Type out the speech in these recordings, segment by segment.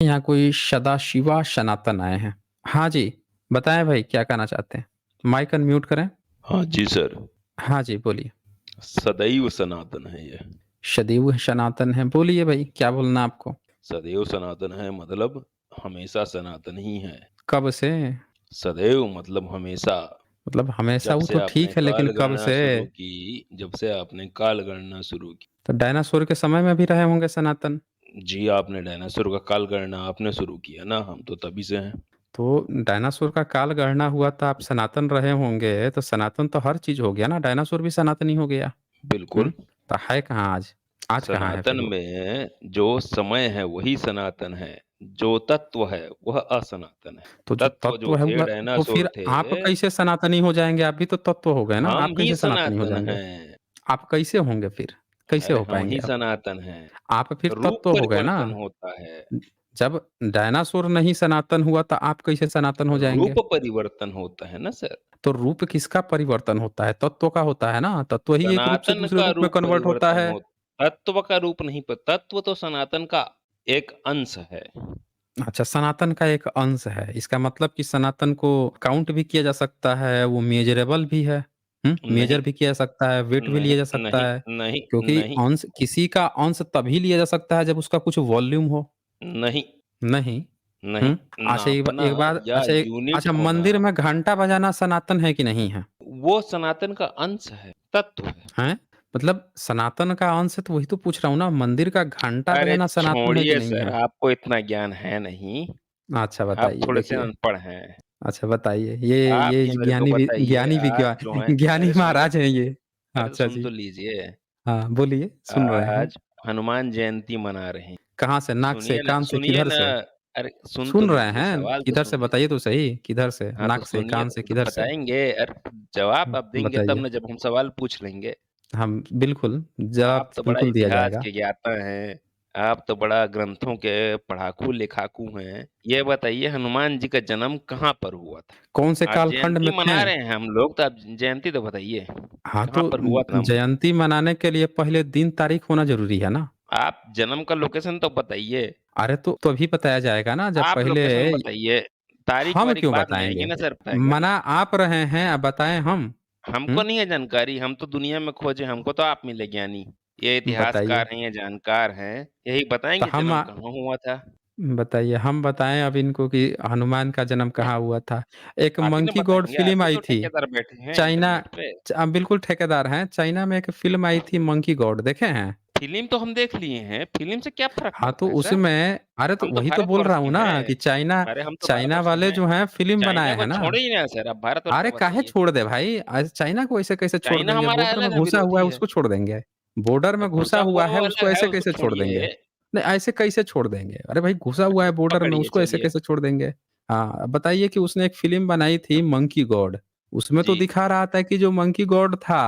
यहाँ कोई सदाशिवा सनातन आए हैं। हाँ जी, बताएँ भाई क्या कहना चाहते हैं? माइक अनम्यूट करें। हाँ जी सर। हाँ जी, बोलिए। सदैव सनातन है ये। सदैव सनातन है, बोलिए भाई क्या बोलना है आपको? सदैव सनातन है मतलब हमेशा सनातन ही है। कब से? सदैव मतलब हमेशा। मतलब हमेशा जब वो से तो आपने ठीक है लेकिन काल कब गणना से? शुरू की जब से आपने काल गणना शुरू की। तो डायनासोर के समय में भी रहे होंगे सनातन। जी, आपने डायनासोर का काल गणना आपने शुरू किया ना, हम तो तभी से हैं। तो डायनासोर का काल गणना हुआ था, आप सनातन रहे होंगे, तो सनातन तो हर चीज़ हो गया ना, डायनासोर भी सनातन ही हो गया। बिल्कुल। तो है कहाँ आज? आज कहाँ है फिर सनातन वो? में जो समय है वही सनातन है, जो तत्व है वह असनातन है। तो जो तत्व तत्व जो है थे वो तो डायनासोर फिर थे, आप कैसे सनातनी हो जाएँगे? आप भी तो तत्व हो गए ना, हम आप ही कैसे सनातनी हो सनातन जाएँगे? हैं। आप कैसे होंगे फिर? कैसे अरे हो हम पाएँगे ही आप? सनातन हैं। आप फिर रूप तत्व हो गए ना। परिवर्तन होता है, जब डायनासोर नहीं सनातन हुआ तो आप कैसे सनातन हो जाएँगे? रूप परिवर्तन होता है ना सर। तो रूप किसका परिवर्तन होता है? तत्व का होता है ना, तत्व ही एक रूप से सनातन दूसरे का रूप में रूप कन्वर्ट होता परिवर्तन है। हो तत्व का रूप नहीं पर तत्व तो सनातन का एक अंश है। अच्छा, सनातन का एक अंश है, इसका मतलब कि सनातन को काउंट भी किया जा सकता है, वो मेज़रेबल भी है। नहीं, मेज़र भी किया जा सकता है, वेट भी नहीं, लिया जा सकता नहीं, है, नहीं, क्योंकि नहीं, अंश किसी का अंश तभी लिया जा सकता है जब उसका कुछ वॉल्यूम हो। नहीं, नहीं। नहीं, अच्छा नापना या यूनिट अच्छा, होना मंदिर में घंटा बजाना सनातन है कि नहीं है? वो सनातन का अंश है, तत्व है। हैं? मतलब सनातन का अंश है तो वही तो पूछ रहा हूँ ना, मंदिर का घंटा अरे बजाना सनातन है कि छोड़िए नहीं सर, है? आपको इतना ज्ञान है नहीं। अच्छा आप बताइए, थोड़े से देखिए। अनपढ़ हैं। अच्छा बताइए, आप ये ये मेरे को ज्ञानी भी बताइए, ज्ञानी आज विज्ञा जो है ज्ञानी अरे महाराज हैं ये। अरे तो अच्छा सुन जी। तो लीजिए। हाँ, बोलिए, सुन रहे हैं। आज हनुमान जयंती मना रहे हैं। कहाँ से? नाक से, कान से, सुनिए किधर ना। से? अरे सुन तो सुन रहे लीजिए, हैं, सवाल तो किधर से सुन बताइए लीजिए। तो सही, किधर से? हाँ, तो नाक से, सुनिए कान से, तो किधर से? बताएँगे। अरे जवाब आप देंगे तब बताइए। ना, जब हम सवाल पूछ लेंगे। हम बिल्कुल, जवाब आप तो बड़ा बिल्कुल दिया इतिहास जाएगा। के ज्ञाता हैं। आप तो बड़ा ग्रंथों के पढ़ाकू लिखाकू हैं। ये बताइए हनुमान जी का जन्म कहाँ पर हुआ था? कौन से आज कालखंड जयंती में थे? मना रहे हैं हम लोग, तो आप जयंती तो बताइए, हाँ, कहाँ तो पर हुआ था? जयंती मनाने के लिए पहले दिन तारीख होना ज़रूरी है ना? आप जन्म का लोकेशन तो बताइए। अरे तो अभी बताया जाएगा ना जब आप पहले। लोकेशन बताइए। हम तारीख-वारीख क्यों बाद में आएगी बताएँगे? ना सर, बताएगा ना। मना आप रहे हैं, अब बताएँ हम? हमको हुँ? नहीं है जानकारी, हम तो दुनिया में खोजे, हमको तो आप मिले ज्ञानी। ये बताइए। इतिहासकार हैं, ये जानकार हैं, यही तो बताएँगे हम जन्म कहाँ हुआ था। बताइए, हम बताएँ अब इनको कि हनुमान का जन्म कहाँ हुआ था? एक आप ही ना मंकी गॉड बताएँगे, आप फ़िल्म ही आई तो थी। ठेकेदार बैठे हैं चाइना इंटरनेट पे। बिल्कुल ठेकेदार हैं। चाइना में एक फ़िल्म आई थी मंकी गॉड, देखे हैं? फ़िल्म तो हम देख लिए हैं, फ़िल्म से क्या फ़र्क हाँ, पड़ता तो है सर? उसमें अरे तो हम तो वही तो बोल भारतवर्ष रहा हूँ के ना हैं। कि चाइना अरे हम तो चाइना भारतवर्ष के वाले हैं। जो हैं फ़िल्म चाइना बनाए को हैं ना। छोड़िए ना सर, आप भारतवर्ष का अरे काहे बताइए। छोड़ दे भाई? चाइना को ऐसे कैसे छोड़ चाइना देंगे? हमारा बॉर्डर में अलग है, घुसा हुआ विरोधी है है। उसको छोड़ देंगे? बॉर्डर में घुसा घुसा हुआ हुआ वो है उसको अलग है, ऐसे उसको कैसे छोड़ देंगे? छोड़िए। नहीं, ऐसे कैसे छोड़ देंगे? अरे भाई घुसा हुआ है बॉर्डर में पकड़िए उसको ऐसे चलिए। कैसे छोड़ देंगे? हाँ, अब बताइए कि उसने एक फ़िल्म बनाई थी मंकी गॉड। उसमें तो जी। दिखा रहा था कि जो मंकी गॉड था,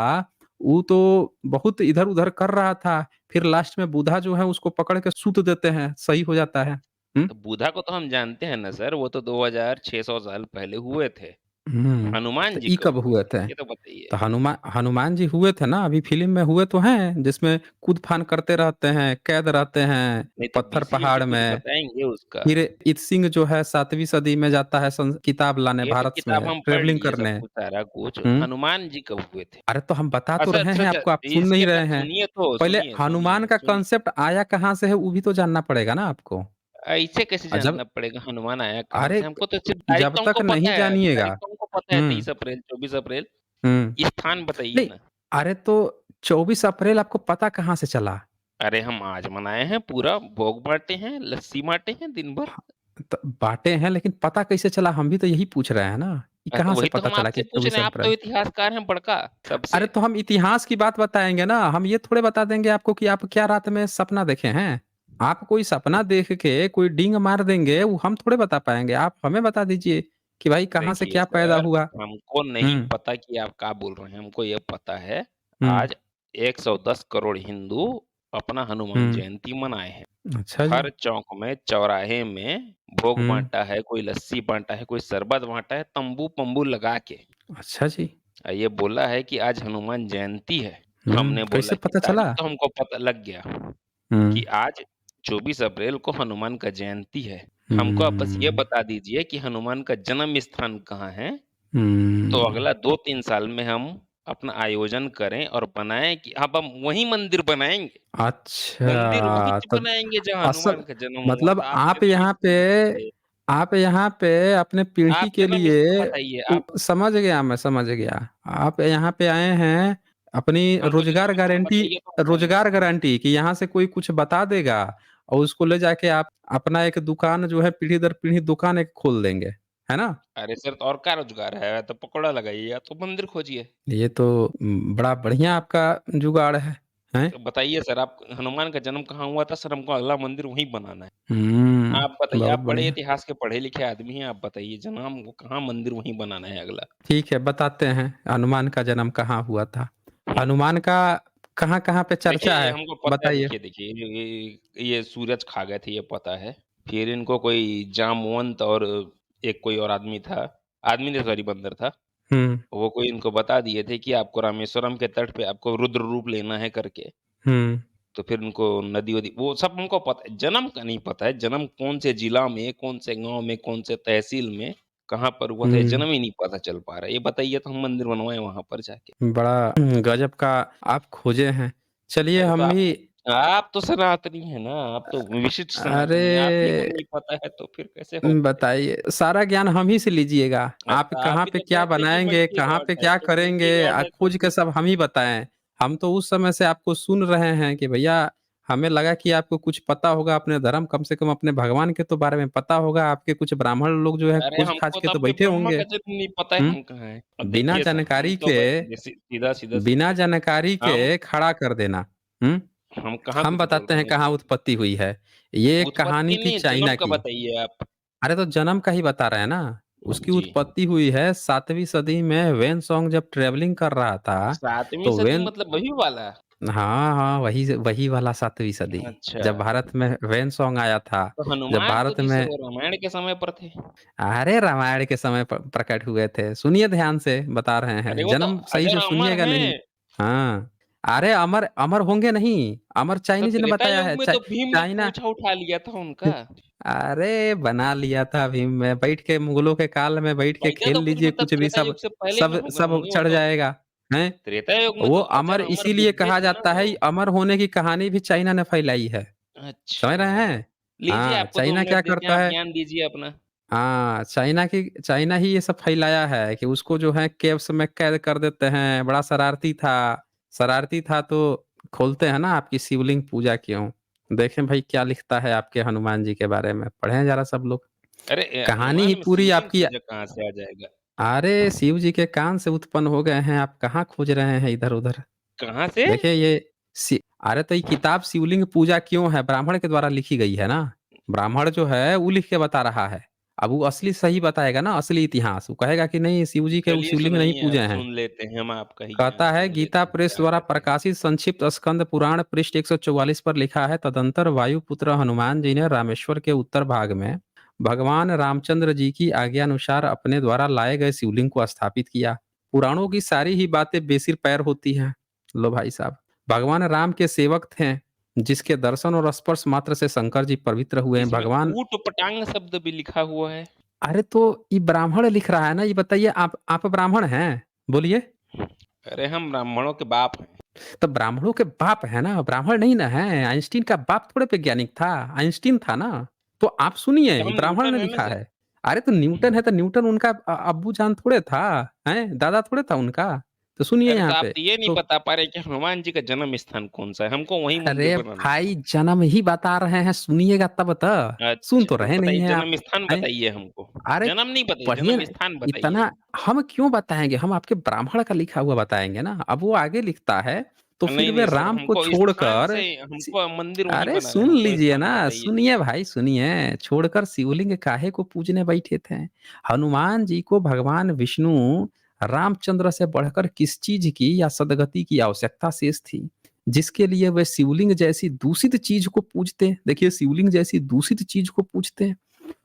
वो तो बहुत इधर-उधर कर रहा था। फिर लास्ट में बुधा जो है उसको पकड़ के सूत देते हैं, सही हो जाता है। हुँ? तो बुधा को तो हम जानते हैं ना सर, वो तो 2600 साल पहले हुए थे। हनुमान तो जी ये कब कब हुए हुए थे? थे? ये तो बताइए। तो हनुमान जी हुए थे ना, अभी फ़िल्म में हुए तो हैं, जिसमें कूद-फान करते रहते हैं, कैद रहते हैं, नहीं तो पत्थर बीसी में पहाड़ तो कुछ में। बताएँगे उसका। फिर इत सिंह जो है 7वीं सदी में जाता है किताब लाने ये तो भारत किताब में, हम पढ़ ट्रैवलिंग लिए सब करने। कुछ सारा कुछ। हुँ। हनुमान जी कब हुए थे? अरे तो हम बता तो अच्छा, रहे अच्छा, हैं अच्छा, आपको, आप सुन नहीं इसके रहे हैं। पहले सुनिए, हनुमान सुनिए, का सुनिए। कॉन्सेप्ट आया कहाँ से है, वो भी तो जानना पड़ेगा ना आपको। ऐसे कैसे जब जानना पड़ेगा हनुमान आया कहाँ अरे से? हमको तो सिर्फ़ तारीख जब तो तक हमको नहीं पता है, जानिएगा। तारीख तो हमको पता है हुँ, 23 अप्रैल, 24 अप्रैल। हुँ। स्थान बताइए नहीं, ना। अरे तो 24 अप्रैल आपको पता कहाँ से चला? अरे हम आज मनाए हैं, पूरा भोग बाँटे हैं, लस्सी बाँटे हैं दिन भर। हाँ, तो बाँटे हैं लेकिन पता कैसे चला? हम भी तो यही पूछ रहे हैं ना, कि तो कहाँ से वही तो पता हम चला कि आपसे पूछ 24 रहे हैं, आप तो अप्रैल? इतिहासकार हैं बड़का, अरे सबसे। तो हम इतिहास की बात बताएँगे ना, हम ये थोड़े बता देंगे आपको कि आप क्या रात में सपना देखे हैं। आप कोई सपना देख के कोई डींग मार देंगे, वो हम थोड़े बता पाएँगे। आप हमें बता दीजिए कि भाई कहाँ से देखिए क्या पैदा सर, हुआ? हमको नहीं हुँ, पता कि आप क्या बोल रहे हैं, हमको ये पता है, हुँ, आज 110 करोड़ हिंदू अपना हनुमान हुँ। जयंती मनाए हैं। अच्छा जी। हर चौक में, चौराहे में भोग हुँ, बाँटा है, कोई लस्सी बाँटा है, कोई शरबत बाँटा है, तम्बू-पम्बू लगा के। अच्छा जी। ये बोला है कि आज हनुमान जयंती है। हमने बोला कैसे कि पता तारीख चला? तो हमको पता लग गया हुँ, कि आज 24 अप्रैल को हनुमान का जयंती है। हमको आप बस ये हम्म बता दीजिए कि हनुमान का जन्म स्थान कहाँ है? तो हम्म। अगला 2-3 साल में हम अपना आयोजन करें और बनाएँ कि अब हम वही मंदिर बनाएँगे। मंदिर वहीं अच्छा, च तो बनाएँगे जहाँ असल हनुमान का जन्म हुआ मतलब था। आप क्यों विश्वविद्यालय से आप यहाँ पे अपने पीढ़ी आप के जन्म लिए स्थान बताइए आप समझ गया, मैं समझ गया। आप यहाँ पे आए हैं अपनी हमको जन्म स्थान बताइए तो हम जाएँगे। रोजगार गारंटी कि यहाँ से कोई कुछ बता देगा और उसको ले जाके आप अपना एक दुकान जो है पीढ़ी दर पीढ़ी दुकान एक खोल देंगे, है ना? अरे सर तो और क्या रोज़गार है? तो पकौड़ा लगाइए या तो मंदिर खोजिए। ये तो बड़ा बढ़िया आपका जुगाड़ है, हैं? तो बताइए सर आप हनुमान का जन्म कहाँ हुआ था? सर हमको अगला मंदिर वहीं बनाना है। आप बताइए बहुत आप बड़े बढ़िया। इतिहास के पढ़े लिखे आदमी हैं, आप बताइए जन्म हमको कहाँ मंदिर वहीं बनाना है अगला। ठीक है, बताते हैं हनुमान का जन्म कहाँ हुआ था। हनुमान का कहाँ-कहाँ पे चर्चा देखिए, है? हमको पता है बताइए। देखिए ये सूरज खा गए थे ये पता है। फिर इनको कोई जामवंत और एक कोई और आदमी था, आदमी नहीं सॉरी बंदर था। हुँ, वो कोई इनको बता दिए थे कि आपको रामेश्वरम के तट पे आपको रुद्र रूप लेना है करके। हुँ, तो फिर उनको नदी-वदी वो सब हमको पता है, जन्म का नहीं पता है, जन्म कौन से जिला में, कौन से गाँव में, कौन से तहसील में, कहाँ पर हुआ था, ये हुँ। जन्म ही नहीं पता चल पा रहा है। ये बताइए तो हम मंदिर बनवाएँ वहाँ पर जाके। बड़ा गज़ब का आप खोजे हैं। चलिए अरे तो हम भी आप तो सनातनी हैं ना, आप तो विशिष्ट अरे सनातनी हैं, आप ही को नहीं पता है तो फिर कैसे हो पाएगा? बताइए, सारा ज्ञान हम ही से लीजिएगा। आप अच्छा, आप कहाँ भी पे तो क्या कहते हैं कि बनाएँगे, मल्टी कहाँ गॉड पे है, क्या तो करेंगे मल्टी गॉड है तो खोज के फिर सब हम ही बताएँ। हम तो उस समय से आपको सुन रहे हैं कि भैया हमें लगा कि आपको कुछ पता होगा अपने धर्म, कम से कम अपने भगवान के तो बारे में पता होगा। आपके कुछ ब्राह्मण लोग जो है अरे खोज-खाज हमको के तो तो आपके बैठे ब्रह्मा होंगे। का जन्म नहीं पता है हुँ? हम कहाँ हैं। अब बिना देखिए सर, हम जानकारी तो के बस जैसे सीधा-सीधा सी बिना जानकारी हम के खड़ा कर देना। हुँ? हम कहाँ हम कुछ बोल बताते रहे हैं हैं कहाँ सर? उत्पत्ति हुई है। ये एक कहानी उत्पत्ति थी नहीं, जन्म चाइना का की। बताइए आप। अरे तो जन्म का ही बता रहे हैं ना। उसकी जी। उत्पत्ति हुई है 7वीं सदी में वेन सॉन्ग जब ट्रैवलिंग कर रहा था, 7वीं तो सदी वेन मतलब वही वाला? हाँ, हाँ, वही वाला 7वीं सदी। अच्छा, जब भारत में वेन सॉन्ग आया था, तो जब हनुमान तो भारत जी सर में वो रामायण के समय पर थे। अरे रामायण के समय प्रकट हुए थे। सुनिए ध्यान से बता रहे अरे हैं, वो तो जन्म सही अजर से अमर सुनिएगा नहीं। हैं। हाँ, अरे अमर अमर होंगे नहीं, अमर तो चाइनीज़ ने त्रेता बताया युग है। में तो भीम ने चाइना पूँछा उठा लिया था उनका। अरे बना लिया था भीम में, बैठ के मुगलों के काल में बैठ के वैसे खेल तो कुछ लीजिए, मतलब कुछ भी त्रेता सब युग से पहले में सब हो गए सब होंगे वो चढ़ तो। जाएगा, हैं? त्रेता युग में वो तो अमर अजर अमर इसीलिए बुड्ढे कहा थे ना जाता वो। है, अमर होने की कहानी भी चाइना ने फैलाई है। समझ रहे अच्छा। हैं? लीजिए हाँ, आपको 2 चाइना क्या मिनट देते हैं, करता आप है ज्ञान दीजिए अपना। हाँ, चाइना ही ये सब फैलाया है कि उसको जो है केव्स में कैद कर देते हैं, बड़ा शरारती था तो खोलते हैं ना आपकी शिवलिंग पूजा क्यों? देखें भाई क्या लिखता है आपके हनुमान जी के बारे में, पढ़ें ज़रा सब लोग। अरे कहानी ही हनुमान में पूरी शिवलिंग आपकी पूजा कहाँ से आ जाएगा? अरे! शिव जी के कान से उत्पन्न हो गए हैं, आप कहाँ खोज रहे हैं इधर-उधर। कहाँ से? देखिए ये शि अरे तो ये किताब शिवलिंग पूजा क्यों है? ब्राह्मण के द्वारा लिखी गई है ना। ब्राह्मण जो है वो लिख के बता रहा है। अब वो असली सही बताएगा ना, असली इतिहास। वो कहेगा कि नहीं शिव जी के वो चलिए शिवलिंग नहीं सुनाइए पूजे आप, हैं। सुन लेते हैं, हम आपका ही ज्ञान कहता है सुन गीता लेते हैं, प्रेस क्या द्वारा कहते हैं? प्रकाशित संक्षिप्त स्कंद पुराण पृष्ठ 144 पर लिखा है, तदंतर वायुपुत्र हनुमान जी ने रामेश्वर के उत्तर भाग में भगवान रामचंद्र जी की आज्ञानुसार अपने द्वारा लाए गए शिवलिंग को स्थापित किया। पुराणों की सारी ही बातें बेसिर पैर होती हैं। लो भाई साहब, भगवान राम के सेवक थे, जिसके दर्शन और स्पर्श मात्र से शंकर जी पवित्र हुए हैं। इसमें भगवान ऊट-पटांग शब्द भी लिखा हुआ है। अरे तो ये ब्राह्मण लिख रहा है ना, ये बताइए आप ब्राह्मण हैं? बोलिए। अरे हम ब्राह्मणों के बाप हैं। तो ब्राह्मणों के बाप है ना, ब्राह्मण नहीं ना है। आइंस्टीन का बाप थोड़े वैज्ञानिक था, आइंस्टीन था ना। तो आप सुनिए, तो ये हम ब्राह्मण ने न्यूटन हैं ना लिखा सर। है। अरे तो न्यूटन है तो न्यूटन उनका अब्बू जान थोड़े था, हैं? दादा थोड़े था उनका। तो सुनिए अरे तो यहाँ आप पे, तो ये नहीं तो बता पा रहे कि हनुमान जी का जन्म स्थान कौन-सा है? हमको वहीं मंदिर अरे बनाना है। भाई जन्म ही बता रहे हैं, सुनिएगा तब तो। सुन अच्छा, तो तो रहे नहीं बताइए हैं आप, जन्म स्थान हैं? बताइए हमको। अरे जन्म नहीं बताइए, पढ़िए जन्म ना, स्थान बताइए। इतना हम क्यों बताएँगे? हम आपके ब्राह्मण का लिखा हुआ बताएँगे ना। अब वो आगे लिखता है, तो फिर नहीं, वे नहीं सर, राम को हमको स्थान छोड़कर से सि हमको मंदिर वहीं अरे बनाना है, सुन हमको लीजिए स्थान ना, बताइए। सुनिए भाई सुनिए, छोड़कर शिवलिंग काहे को पूजने बैठे थे? हनुमान जी को भगवान विष्णु रामचंद्र से बढ़कर किस चीज़ की या सद्गति की आवश्यकता शेष थी, जिसके लिए वे शिवलिंग जैसी दूषित चीज़ को पूजते? देखिए शिवलिंग जैसी दूषित चीज़ को पूजते,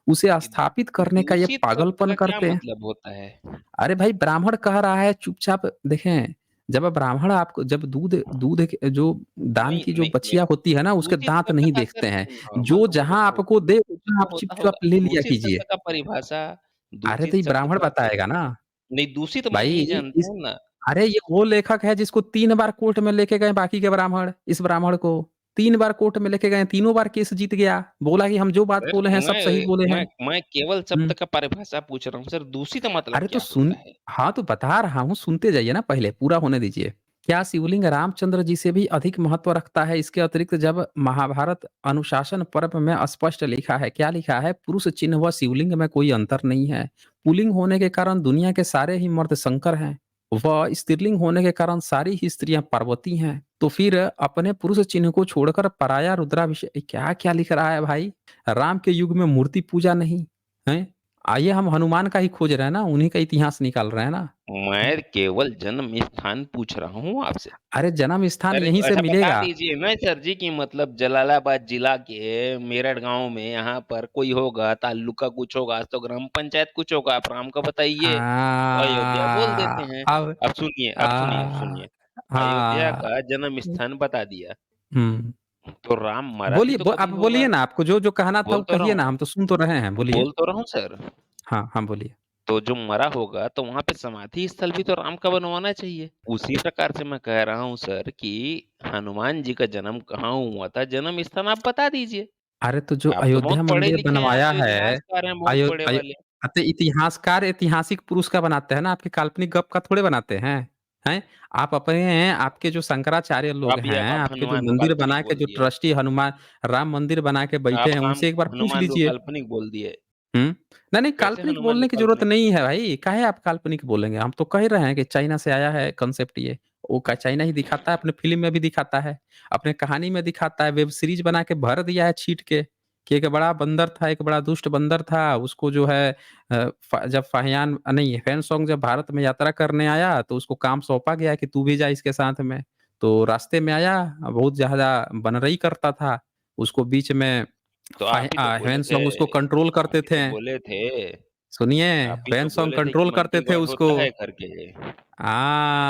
उसे ये स्थापित करने का ये दूषित शब्द पागलपन का क्या करते हैं। मतलब होता है? अरे भाई ब्राह्मण कह रहा है चुपचाप देखें, जब ब्राह्मण आपको जब दूध दूध के जो दान नहीं, की जो नहीं, नहीं, बछिया होती है ना, उसके दूषित दाँत शब्द नहीं का देखते सर हैं। नॉर्मल जो तो मैं जहाँ बताऊँ, आपको दे, वहाँ क्या आप होता होगा? चुप-चाप ले लिया दूषित कीजिए। शब्द का परिभाषा, अरे! तो दूषित ये शब्द ब्राह्मण का अर्थ बताएगा ना। नहीं, दूषित मैं भाई नहीं जानता इस हूँ ना। अरे! ये वो लेखक है जिसको 3 बार कोर्ट में लेके गए बाकी के ब्राह्मण, इस ब्राह्मण को। 3 बार कोर्ट में लेके गए, तीनों बार केस जीत गया। बोला कि हम जो बात सर बोले हैं सब सही बोले हैं। मैं केवल हुँ। शब्द का परिभाषा पूछ रहा हूँ सर, दूषित मतलब अरे तो क्या होता है? हाँ, तो बता रहा हूँ, सुनते जाइए ना पहले, पूरा होने दीजिए। क्या शिवलिंग रामचंद्र जी से भी अधिक महत्व रखता है? इसके अतिरिक्त जब महाभारत अनुशासन पर्व में स्पष्ट लिखा है, क्या लिखा है? पुरुष चिन्ह व शिवलिंग में कोई अंतर नहीं है। पुल्लिंग होने के कारण दुनिया के सारे ही मर्द शंकर हैं व स्त्रीलिंग होने के कारण सारी ही स्त्रियाँ पार्वती हैं। तो फिर अपने पुरुष चिन्ह को छोड़कर पराया रुद्राभिषेक क्या-क्या लिख रहा है भाई? राम के युग में मूर्ति पूजा नहीं, हैं? आइए हम हनुमान का ही खोज रहे हैं ना, उन्हीं का इतिहास निकाल रहे हैं ना। हुँ। मैं केवल जन्म स्थान पूछ रहा हूँ आपसे। अरे जन्म स्थान सर यहीं से अच्छा बता मिलेगा। दीजिए ना सर जी कि मतलब जलालाबाद जिला के मेरठ गाँव में यहाँ पर कोई होगा, ताल्लुका कुछ होगा, तो ग्राम पंचायत कुछ होगा, आप राम का बताइए, तो अयोध्या बोल देते हैं। अब अब सुनिए, अयोध्या हाँ। का जन्म स्थान बता दिया, हुँ। तो राम मरा भी बोलिए तो आप कभी होगा। बोलिए ना, आपको जो-जो कहना था बोल वो तो रहा कहिए हूँ, ना, हम तो सुन तो रहे हैं, बोलिए। बोल तो रहा हूँ सर। हाँ, हाँ, बोलिए। तो जो मरा होगा तो वहाँ पे समाधि स्थल भी तो राम का बनवाना चाहिए। उसी प्रकार से मैं कह रहा हूँ सर कि हनुमान जी का जन्म कहाँ हुआ था, जन्म स्थान आप बता दीजिए। अरे तो जो आप तो बहुत अयोध्या पढ़े मंदिर लिखे हैं, आप बनवाया तो है, इतिहासकार हैं बहुत अयो बड़े अय वाले। तो इतिहासकार ऐतिहासिक पुरुष का बनाते हैं ना, आपके काल्पनिक गप का थोड़े बनाते हैं, हैं? आप अपने आपके जो शंकराचार्य लोग अब ये हैं, आप आपके जो हनुमान को मंदिर काल्पनिक बना के बोल जो दिए। ट्रस्टी हनुमान राम मंदिर बना के बैठे आप हैं, राम उनसे एक बार पूछ हनुमान को लीजिए। काल्पनिक बोल दिए। हुँ। नहीं, कैसे काल्पनिक हनुमान बोलने जी की ज़रूरत काल्पनिक? नहीं है भाई, काहे आप काल्पनिक बोलेंगे? हम तो कह ही रहे हैं कि चाइना से आया है कांसेप्ट ये। वो का चाइना ही दिखाता है, अपने फ़िल्म में भी दिखाता है, अपने कहानी में दिखाता है, वेब सीरीज़ बना के भर दिया है छीट के, कि एक बड़ा बंदर था, एक बड़ा दुष्ट बंदर था, उसको जो है जब फाहियान नहीं, ह्वेन-सॉन्ग जब भारत में यात्रा करने आया, तो उसको काम सौंपा गया कि तू भी जा इसके साथ में। तो रास्ते में आया, बहुत ज़्यादा बनरई करता था, उसको बीच में तो आप ही तो बोले थे ह्वेन-सॉन्ग उसको कंट्रोल आप करते ही थे। तो बोले थे सुनिए, आप ही तो ह्वेन-सॉन्ग बोले थे कि कंट्रोल करते मंकी थे गॉड उसको। होता है करके।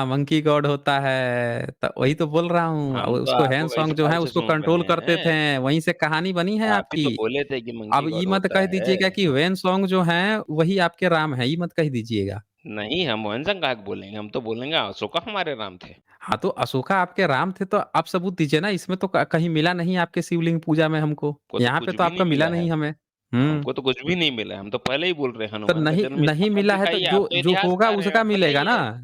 मंकी गॉड होता है, तो वही तो बोल रहा हूँ। हम तो उसको आपको इस ह्वेन-सॉन्ग जो बाल है से उसको सुन कंट्रोल रहे करते थे, हैं। वहीं से कहानी बनी है आप ही तो आपकी। बोले थे कि मंकी अब ये गॉड मत होता कह है। दीजिएगा कि ह्वेन-सॉन्ग जो हैं वही आपके राम हैं, ये मत कह दीजिएगा। नहीं, हम वंशज काहे को बोलेंगे, हम तो बोलेंगे अशोका हमारे नाम थे। हाँ, तो अशोका आपके राम थे तो आप सबूत दीजिए ना, इसमें तो क कहीं मिला नहीं आपके शिवलिंग पूजा में हमको। को तो यहाँ पे कुछ तो भी नहीं आपका मिला मिला है। नहीं हमें। हुँ। हमको तो कुछ भी नहीं मिला है, हम तो पहले ही बोल रहे हैं तो हनुमान का नहीं जन्म नहीं स्थान आप मिला है तो दिखाइए, आप जो तो जो होगा इतिहासकार हैं, उसका आप मिलेगा ना, बताइए।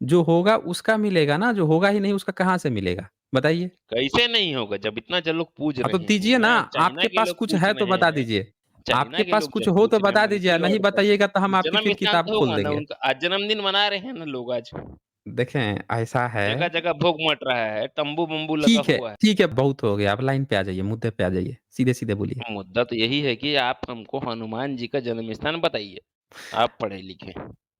जो होगा उसका मिलेगा ना, जो होगा ही नहीं उसका कहाँ से मिलेगा? बताइए। कैसे नहीं होगा जब इतना लोग पूज हाँ, तो रहे दीजिए ना, हैं, चाइना आपके के पास लोग कुछ पूछ है तो रहे बता हैं, दीजिए। चाइना आपके के पास लोग कुछ जब हो पूछ तो रहे हैं बता दीजिए, मंकी नहीं गॉड का बताइएगा तो हम आपकी फिर जन्म स्थान किताब तो खोल हुआ ना देंगे। उनका, आज जन्मदिन मना रहे हैं ना लोग आज। देखें, ऐसा है। जगह-जगह भोग मच रहा है, तंबू-वंबू लगा हुआ है। ठीक है, बहुत हो गया, अब लाइन पे आ जाइए, मुद्दे पे आ जाइए, सीधे-सीधे बोलिए। मुद्दा तो यही है कि आप हमको हनुमान जी का जन्म स्थान बताइए। आप पढ़े लिखे।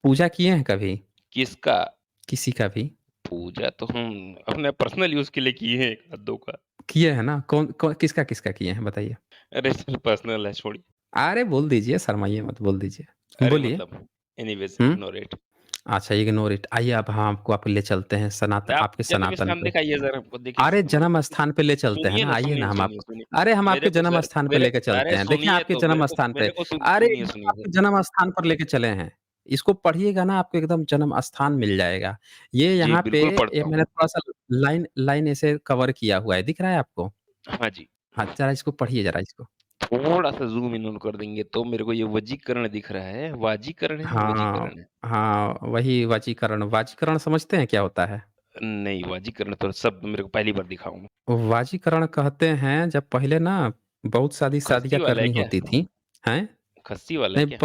पूजा किए हैं कभी? किसका? किसी का भी? पूजा तो हम अपने पर्सनल यूज़ के लिए किए हैं 1 आध 2 का। किए हैं ना? किसका किए हैं बताइए? अरे! सर पर्सनल है छोड़िए। अरे बोल दीजिए, शर्माइए मत, बोल दीजिए। अरे बोलिए। मतलब एनीवेज़ हुँ? Ignore it. अच्छा, इग्नोर इट। आइए अब हम आपको ले चलते हैं आप आपके जन्म सनातन स्थान पे। दिखाइए ज़रा हमको देखिए अरे मेरे जन्म को स्थान पे ले चलते हैं सुनिए ना, ना, आइए सुनिए, ना हम सुनिए, आपको। सुनिए। अरे हम मेरे आपके को जन्म सर स्थान पे मेरे लेके चलते अरे हैं। देखें सुनिए आपके तो जन्म स्थान पे। मेरे को अरे सुनिए, हम सुनिए आपके सर। जन्म स्थान पर लेके चले हैं। इसको पढ़िएगा ना आपको एकदम जन्म स्थान मिल जाएगा। ये जी, यहाँ पे बिल्कुल ये पढ़ता मैंने हूँ। थोड़ा-सा लाइन लाइन ऐसे कवर किया हुआ है, दिख रहा है आपको? हाँ जी। हाँ, ज़रा इसको पढ़िए ज़रा इसको। थोड़ा-सा ज़ूम इन ऑन कर देंगे तो मेरे को ये वजीकरण दिख रहा है। वाजीकरण है, हाँ, वजीकरण है? हाँ, वही वाजीकरण। वाजीकरण समझते हैं क्या होता है? नहीं, वाजीकरण तो शब्द मेरे को पहली बार दिखा हूँ। वाजीकरण कहते हैं जब पहले ना बहुत सारी खस्सी शादियाँ वाला है करनी क्या? होती थी, हैं? खस्सी वाला है नहीं क्या?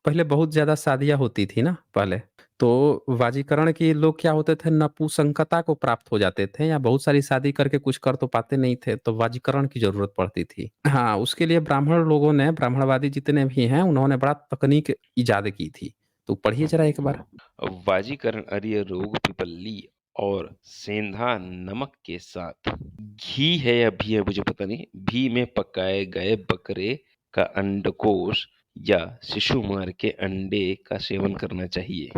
पहले बहुत ज़्यादा शादियाँ होती थी ना पहले, तो वाजीकरण के लोग क्या होते थे नपुंसकता को प्राप्त हो जाते थे या बहुत सारी शादी करके कुछ कर तो पाते नहीं थे, तो वाजीकरण की ज़रूरत पड़ती थी। हाँ, उसके लिए ब्राह्मण लोगों ने ब्राह्मणवादी जितने भी हैं उन्होंने बड़ा तकनीक इजाद की थी। तो पढ़िए ज़रा एक बार। वाजीकरण अरिय रोग पिपल्ली और सेंधा नमक के साथ घी है या भी है मुझे पता नहीं, घी में पकाए गए बकरे का अंडकोष या शिशु मार के अंडे का सेवन करना चाहिए।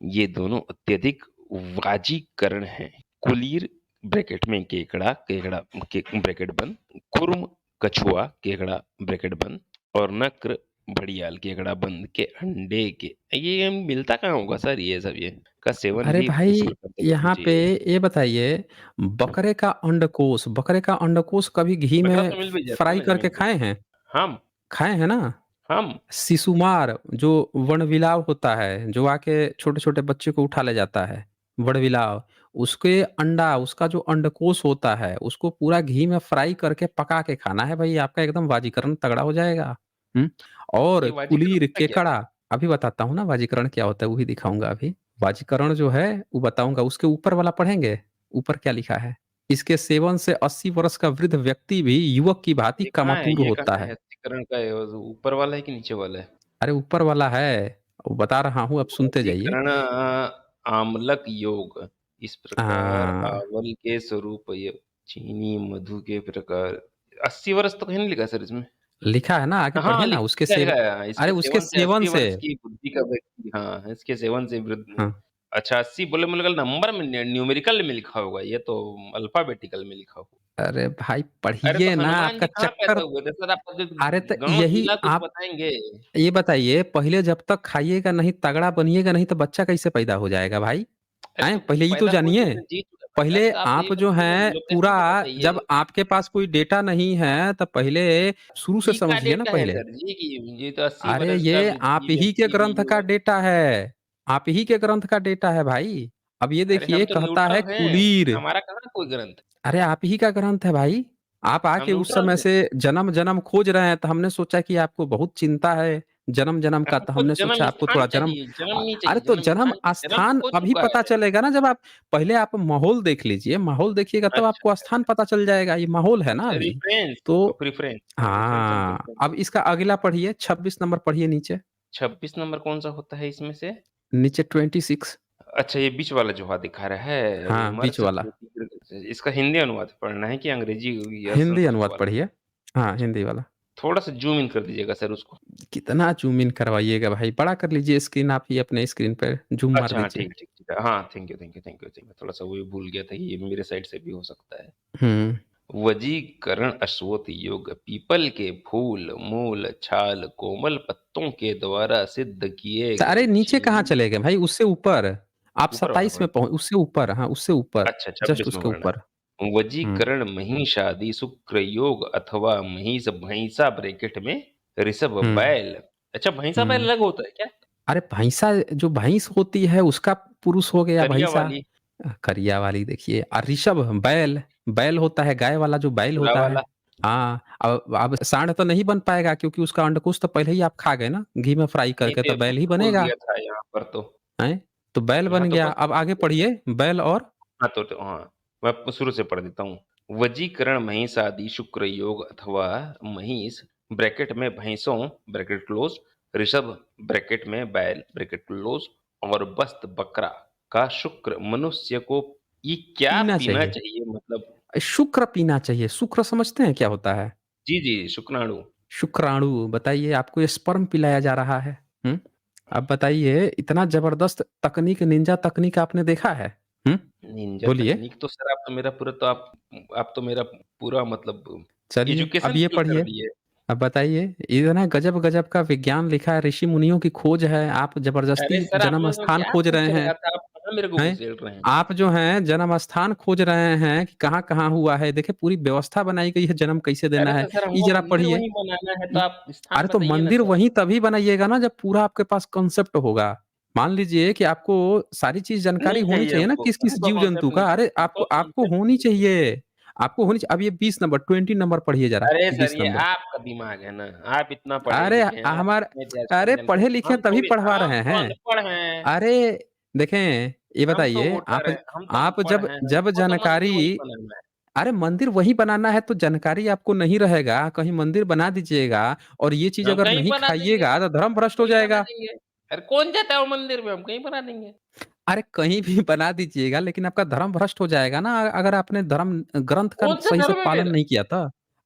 ये दोनों अत्यधिक वाजीकरण हैं। कुलीर ब्रैकेट में केकड़ा, केकड़ा ब्रैकेट बंद, कुर्म कछुआ, केकड़ा ब्रैकेट बंद और नक्र घड़ियाल, केकड़ा बंद के अंडे के ये मिलता कहाँ होगा सर ये सब ये का सेवन अरे भी भाई, इस प्रकार से करना यहाँ पे चाहिए। ये बताइए, बकरे का अंडकोश कभी घी बकरा में तो मिल भी जाता है फ्राई ना करके जमीन पे। खाए हैं? हम खाए हैं ना? हम शिशुमार जो वनविलाव होता है, जो आके छोटे-छोटे बच्चे को उठा ले जाता है, वड़विलाव, उसके अंडा, उसका जो अंडकोश होता है, उसको पूरा घी में फ्राई करके पका के खाना है भाई, आपका एकदम वाजीकरण तगड़ा हो जाएगा। हुँ? और ये वाजीकरण कुलीर, होता क्या है? केकड़ा, अभी बताता हूँ ना वाजीकरण क्या होता है, वो भी दिखाऊँगा अभी। वाजीकरण जो है, वो बताऊँगा, उसके ऊपर वाला पढ़ेंगे? ऊपर क्या लिखा है? इसके सेवन से 80 वर्ष का वृद्ध व्यक्ति भी युवक की भांति कामातुर ये होता कहाँ है है। अस्थिकरण का है ऊपर वाला है कि नीचे वाला है? अरे ऊपर वाला है, वो बता रहा हूँ, अब सुनते जाइए। वजीकरण आम्लक योग इस प्रकार हाँ, आवल के स्वरूप ये चीनी मधु के प्रकार 80 वर्ष तो कहीं नहीं लिखा सर इसमें। लिखा है ना, आगे पढ़िए हाँ, ना, उसके लिखा सेव लिखा है। अरे इसके उसके सेवन से सेवन 80 से। वर्ष की बुद्धि का व्यक्ति हाँ, इसके सेवन से वृद्ध हाँ, अच्छा 80 बोले मुझे लगा नंबर में न्यूमेरिकल में लिखा होगा, ये तो अल्फ़ाबेटिकल में लिखा होगा। अरे भाई अरे तो पढ़िए ना, हनुमान आपका जी कहाँ पैदा चक्कर। हुए थे सर? आप जो अरे तो गाँव यही जिला कुछ आप बताएँगे? ये बताइए, पहले जब तक खाइएगा नहीं, तगड़ा बनिएगा नहीं, तो बच्चा कैसे पैदा हो जाएगा भाई? अरे हैं? तो पहले ये तो पैदा हुए तो जानिए। उसने जी चुका था। अरे पहले तो आप ये आप जो बताइए हैं पूरा, लोकेशन तो बताइए। जब आपके पास कोई डेटा नहीं है, तब पहले शुरू से जी का समझिए ना डेटा है पहले। सर जी कि ये तो 80 अरे वर्ष का ये आप वृद्धि ही के व्यक्ति भी ग्रंथ का युवक डेटा है, आप ही के ग्रंथ का डेटा है भाई। अब ये अरे हम देखिए, तो कहता है न्यूट्रल हैं, कुलीर। हमारा कहाँ कोई ग्रंथ। अरे आप ही का ग्रंथ है भाई। आप हम आके उस न्यूट्रल समय हैं। से जन्म-जन्म खोज रहे हैं, तो हमने सोचा कि आपको बहुत चिंता है जन्म-जन्म का, तो हमको हमने सोचा जन्म आपको थोड़ा स्थान जन्म। चाहिए, जन्म नहीं अरे चाहिए, तो जन्म जन्म स्थान चाहिए, जन्म तो स्थान हो अभी चुका पता है। चलेगा ना, जब आप पहले आप माहौल देख लीजिए, माहौल देखिएगा तब अच्छा, आपको स्थान पता चल जाएगा, ये माहौल है ना अच्छा अभी। रेफ़रेंस तो प्रेफ़रेंस रेफ़रेंस एंड हाँ, प्रेफ़रेंस। अब इसका अगला पढ़िए, 26 नंबर पढ़िए नीचे। 26 नंबर कौन-सा होता है इसमें से? नीचे 26। अच्छा ये बीच वाला जो वहाँ दिखा रहा है, हाँ, बीच विमर्श वाला। ज्योति इसका हिंदी अनुवाद पढ़ना है कि अंग्रेजी या हिंदी संस्कृत अनुवाद वाला? पढ़िए। हाँ, अच्छा, हिंदी वाला। थोड़ा-सा ज़ूम इन कर दीजिएगा सर उसको। कितना ज़ूम इन करवाइएगा भाई, बड़ा कर लीजिए स्क्रीन, आप ही अपने स्क्रीन पे ज़ूम मार अच्छा हाँ, दीजिए। ठीक, ठीक, ठीक है। हाँ, thank you, thank you, thank you, thank you. थोड़ा-सा वो भी भूल गया था कि ये मेरे साइड से भी हो सकता है। हुँ। वजीकरण अश्वत्थ योग पीपल के फूल, मूल, छाल, कोमल पत्तों के द्वारा सिद्ध किए अरे गए नीचे कहाँ चीनी चले गए भाई, उससे ऊपर। आप ऊपर वाला 27 में पॉइंट पहुँ उससे ऊपर, हाँ, उससे ऊपर, अच्छा जस्ट 26 में उसके पढ़ना ऊपर। है। हुँ, वजीकरण महिषादि शुक्र योग अथवा महिष भैंसा ब्रैकेट में ऋषभ हुँ, बैल। अच्छा भैंसा बैल हुँ। अलग होता है क्या? अरे भैंसा, जो भैंस होती है उसका पुरुष हो गया करिया भैंसा। वाली, करिया वाली देखिए, और ऋषभ बैल, बैल होता है गाय वाला, जो बैल भूरा होता है। वाला। हाँ, अब साँड़ तो नहीं बन पाएगा, क्योंकि उसका अंडकोश तो पहले ही आप खा गए ना, घी में फ्राई नहीं करके, तो ये तो बैल ही बोल बनेगा, दिया था यहाँ पर तो। हैं? तो बैल यहाँ बन तो गया। बस अब आगे पढ़िए, बैल और हाँ, तो हाँ, मैं शुरू से पढ़ देता हूँ। वजीकरण महिषादि शुक्र योग अथवा महिष ब्रैकेट में भैंसों ब्रैकेट क्लोज, ऋषभ ब्रैकेट में बैल ब्रैकेट क्लोज और बस्त बकरा का शुक्र मनुष्य को ये क्या पीना पीना चाहिए। चाहिए मतलब शुक्र पीना चाहिए। शुक्र समझते हैं क्या होता है? जी, जी, शुक्राणु। शुक्राणु, बताइए, आपको ये स्पर्म पिलाया जा रहा है। हुँ? अब बताइए, इतना ज़बरदस्त तकनीक, निंजा तकनीक आपने देखा है? हुँ? निंजा बोलिए। तकनीक तो सर आप तो मेरा पूरा मतलब चलिए, अब एजुकेशन ये फेल कर पढ़िए। दिए। अब बताइए, इतना गज़ब-गज़ब का विज्ञान लिखा है, ऋषि मुनियों की खोज है, आप अरे ज़बरदस्ती सर जन्म आपने तो स्थान क्या खोज रहे पूछ हैं। रखा था? आप कहाँ मेरे को हैं? घुसेड़ रहे हैं? आप जो हैं जन्म स्थान खोज रहे हैं कि कहाँ-कहाँ हुआ है। देखिए, पूरी व्यवस्था बनाई गई है, जन्म कैसे देना अरे है। तो सर ये हमको ज़रा मंदिर पढ़िए। वहीं बनाना है तो इ आप स्थान अरे तो बताइए ना मंदिर सर। वहीं तभी बनाइएगा ना, जब पूरा आपके पास कॉन्सेप्ट होगा। मान लीजिए कि आपको सारी चीज़ जानकारी नहीं होनी चाहिए चाहिए ना, किस-किस हमको जीव-जंतु कॉन्सेप्ट नहीं का। अरे चाहिए, आपको हमको आपको कॉन्सेप्ट होनी चाहिए। चाहिए। आपको होनी चाहिए। अब ये 20 नंबर, 20 नंबर पढ़िए ज़रा, अरे सर 20 ये नंबर। आपका दिमाग है ना, आप इतना पढ़े अरे लिखे हैं, आप हमार इतने अरे इतिहास जानते हैं। पढ़े-लिखे तभी पढ़वा हम रहे तो हैं। अनपढ़ हैं, अरे देखें, ये हम तो बताइए, वोटर हैं, हम तो आप अनपढ़ जब हैं, जब हमको तो मंदिर जानकारी, वहीं बनाना है। अरे मंदिर वहीं बनाना है तो जानकारी आपको नहीं रहेगा, कहीं मंदिर बना दीजिएगा और ये चीज़ हम अगर कहीं नहीं बना देंगे, खाइएगा तो धर्म भ्रष्ट हो कहीं बना जाएगा। देंगे। अरे कौन जाता है वो मंदिर में, हम कहीं बना देंगे। अरे कहीं भी बना दीजिएगा, लेकिन आपका धर्म भ्रष्ट हो जाएगा ना, अगर आपने धर्म ग्रंथ का कौन सा सही से धर्म है पालन मेरा? नहीं किया तो।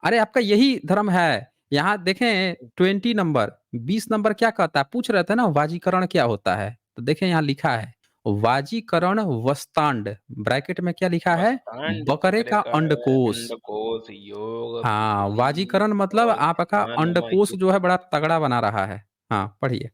अरे आपका यही धर्म है। यहाँ देखें 20 नंबर, 20 नंबर क्या कहता है? पूछ रहे थे ना वाजीकरण क्या होता है? तो देखें यहाँ लिखा है, वाजीकरण वस्तांड, ब्रैकेट में क्या लिखा है? वस्तांड बकरे बकरे का का अंडकोष। अंडकोश योग हाँ, पिपली वाजीकरण मतलब और आपका सेंधा अंडकोश जो है बड़ा तगड़ा बना रहा है। हाँ, पढ़िए,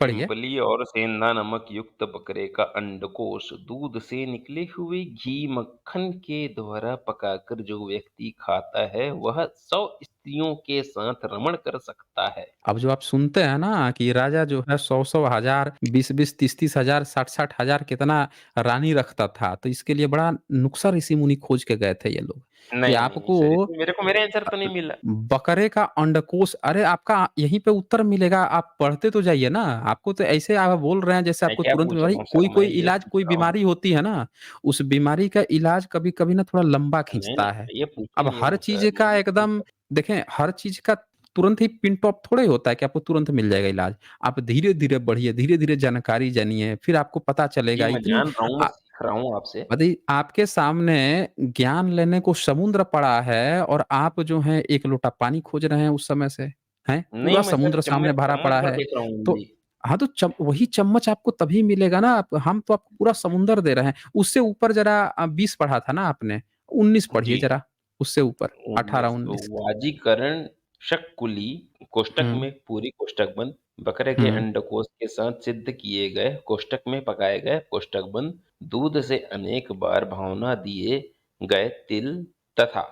पढ़िए। पिंपली और सेंधा नमक युक्त बकरे का अंडकोश दूध से निकले हुए घी मक्खन के द्वारा पकाकर जो व्यक्ति खाता है वह 100 स्त्रियों के साथ रमण कर सकता है। अब जो आप सुनते हैं ना कि राजा जो है 100-100 हज़ार, 20-20, 30-30 हज़ार, 60-60 हज़ार कितना रानी रखता था, तो इसके लिए बड़ा नुक्सा ऋषि मुनि खोज के गए थे ये लोग, कि नहीं, नहीं, नहीं आपको सर, इसमें मेरे को मेरा आंसर तो नहीं मिला। बकरे का अंडकोष, अरे आपका यहीं पे उत्तर मिलेगा, आप पढ़ते तो जाइए ना। आपको तो ऐसे आप बोल रहे हैं जैसे मैं आपको क्या तुरंत पूछ भाई रहा हूँ सर, कोई-कोई मैं ये इलाज, पूछ कोई रहा हूँ। बीमारी होती है ना, उस बीमारी का इलाज कभी-कभी ना थोड़ा लंबा नहीं, खींचता नहीं, है। मैं ये पूछ ही अब नहीं रहा हर हूँ चीज़ सर, मैं का ये एकदम पूछ देखें, हर चीज़ का तुरंत ही पिन टॉप थोड़े होता है कि आपको तुरंत मिल जाएगा इलाज। आप धीरे-धीरे बढ़िए, धीरे-धीरे जानकारी जानिए, फिर आपको पता जी, चलेगा। मैं इतनी जान रहा हूँ, मैं अ, सीख रहा हूँ आपसे। बताइए, आपके सामने ज्ञान लेने को समुद्र पड़ा है और आप जो हैं 1 लोटा पानी खोज रहे हैं उस समय से, हैं? नहीं, पूरा मैं सर समुद्र सामने भरा चम्मच पड़ा भर है। देख रहा हूँ तो उंगली। हाँ, तो वही चम्मच आपको तभी मिलेगा ना। आप हम तो आपको पूरा समुद्र दे रहे हैं। उससे ऊपर ज़रा 20 पढ़ा था ना आपने, 19 पढ़िए जी। ज़रा, उससे ऊपर 19 18-19। वाजीकरण शकुली कोष्टक हुँ, में पूरी कोष्टक बंद बकरे के हुँ, अंडकोश के साथ सिद्ध किए गए कोष्टक में पकाए गए कोष्टक बंद दूध से अनेक बार भावना दिए गए तिल तथा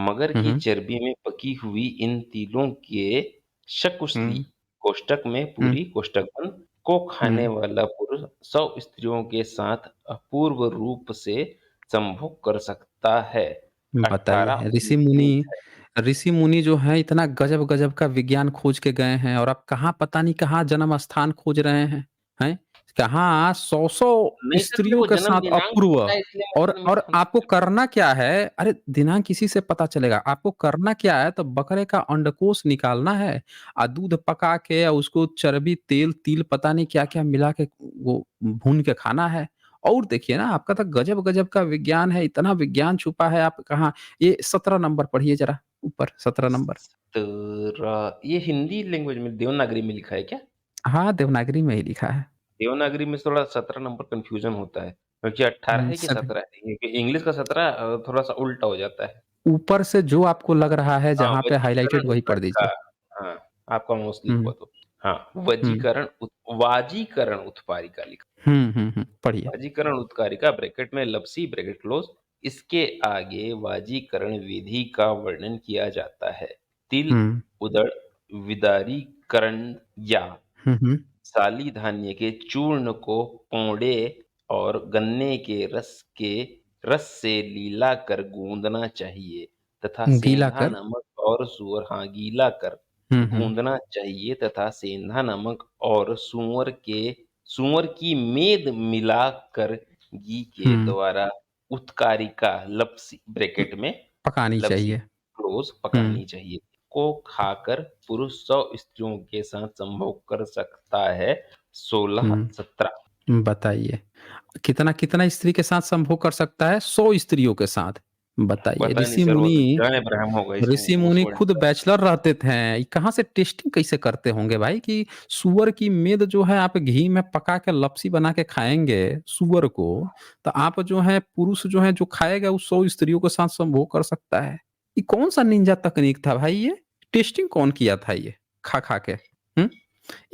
मगर हुँ, की हुँ, चर्बी में पकी हुई इन तिलों के शकुशली हुँ, कोष्टक में हुँ, पूरी कोष्टक बंद को खाने हुँ। वाला पुरुष 100 स्त्रियों के साथ अपूर्व रूप से संभोग कर सकता है। बताइए, 18-19 है। ऋषि मुनि जो हैं इतना गजब-गजब का विज्ञान खोज के गए हैं और आप कहाँ, पता नहीं कहाँ जन्म स्थान खोज रहे हैं, हैं? कहाँ 100-100 नहीं सर, मेरे स्त्रियों को के जन्म साथ दिनांक अपूर्व। पता है इसलिए मैं और जन्म आपको स्थान करना क्या है? अरे दिनांक किसी से पता चलेगा, आपको करना क्या है? तो बकरे का अंडकोष निकालना है, दूध पका के उसको चर्बी, तेल, तिल पता नहीं क्या-क्या मिला के वो भून के खाना है। और देखिए ना, आपका तो गजब-गजब का विज्ञान है, इतना विज्ञान छुपा है। आप कहाँ, ये 17 नंबर पढ़िए ज़रा, ऊपर 17 नंबर। 17 ये हिंदी लैंग्वेज में देवनागरी में लिखा है क्या? हाँ, देवनागरी में ही लिखा है। देवनागरी में थोड़ा 17 नंबर कन्फ्यूज़न होता है, क्योंकि 18 है कि सभी 17 है? क्योंकि इंग्लिश का 17 थोड़ा-सा उल्टा हो जाता है। ऊपर से जो आपको लग रहा है हाँ, जहाँ पे वजीकरण हाइलाइटेड वही पढ़ का दीजिए। हाँ, आपका मोस्टली हुँ, हुआ तो। हाँ, हुँ, वाजीकरण उत्पारिका लिखा। पढ़िए। वाजीकरण उत्कारिका ब्रैकेट में लपसी ब्रैकेट क्लोज इसके आगे वाजीकरण विधि का वर्णन किया जाता है तिल हुँ, उदड़ विदारीकरण या हुँ, हुँ। साली धान्य के चूर्ण को पौड़े और गन्ने के रस से लीला कर गूंदना चाहिए तथा गीला सेंधा कर। नमक और सूअर हाँ गीला कर हुँ, हुँ, गूंदना चाहिए तथा सेंधा नमक और सूअर की मेद मिलाकर घी के हुँ। द्वारा उत्कारिका लपसी ब्रैकेट में पकानी लपसी चाहिए। क्लोज हुँ, पकानी चाहिए को खाकर पुरुष 100 स्त्रियों के साथ संभोग कर सकता है 16-17 बताइए। कितना-कितना स्त्री के साथ संभोग कर सकता है? 100 स्त्रियों के साथ। बताइए, पता नहीं सर वो तो जय अब्राहम होगा इसमें ऋषि उस मुनि वर्ड खुद का बैचलर रहते थे। ये कहाँ से टेस्टिंग कैसे करते होंगे भाई कि सूअर की मेद जो है आप घी में पका के लपसी बना के खाएँगे सूअर को, तो आप जो है पुरुष जो है जो खाएगा वो 100 स्त्रियों के साथ संभोग कर सकता है। ये कौन-सा निंजा तकनीक था भाई ये? टेस्टिंग कौन किया था ये खा-खा के? हुँ?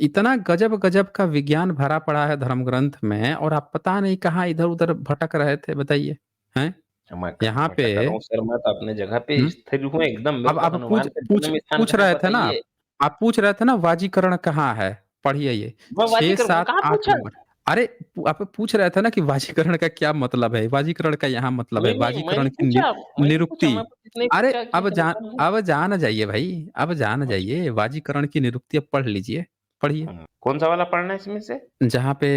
इतना गजब-गजब का विज्ञान भरा पड़ा है धर्म ग्रंथ में और आप पता नहीं कहाँ इधर-उधर भटक रहे थे, बताइए, हैं? मैं कहाँ यहाँ पे भटक रहा हूँ सर मैं तो अपने जगह पे हुँ? स्थिर हूँ एकदम मेरे अब को आप पूछ हनुमान का पूछ जन्म स्थान पूछ कहाँ है रहे थे ना बताइए? आप पूछ रहे थे ना वाजीकरण कहाँ है? पढ़िए ये मैं 6, वाजीकर 7, कहाँ 8 पूछा? नंबर। अरे आप पूछ रहे थे ना कि वाजीकरण का क्या मतलब है? वाजीकरण का यहाँ मतलब है नहीं, वाजीकरण की निरुक्ति। मैं बस इतना ही अरे पूछा कि हनुमान अब जान जाइए भाई, अब जान अच्छा, जाइए वाजीकरण की निरुक्ति अब पढ़ लीजिए, पढ़िए। कौन-सा वाला पढ़ना है इसमें से? जहाँ पे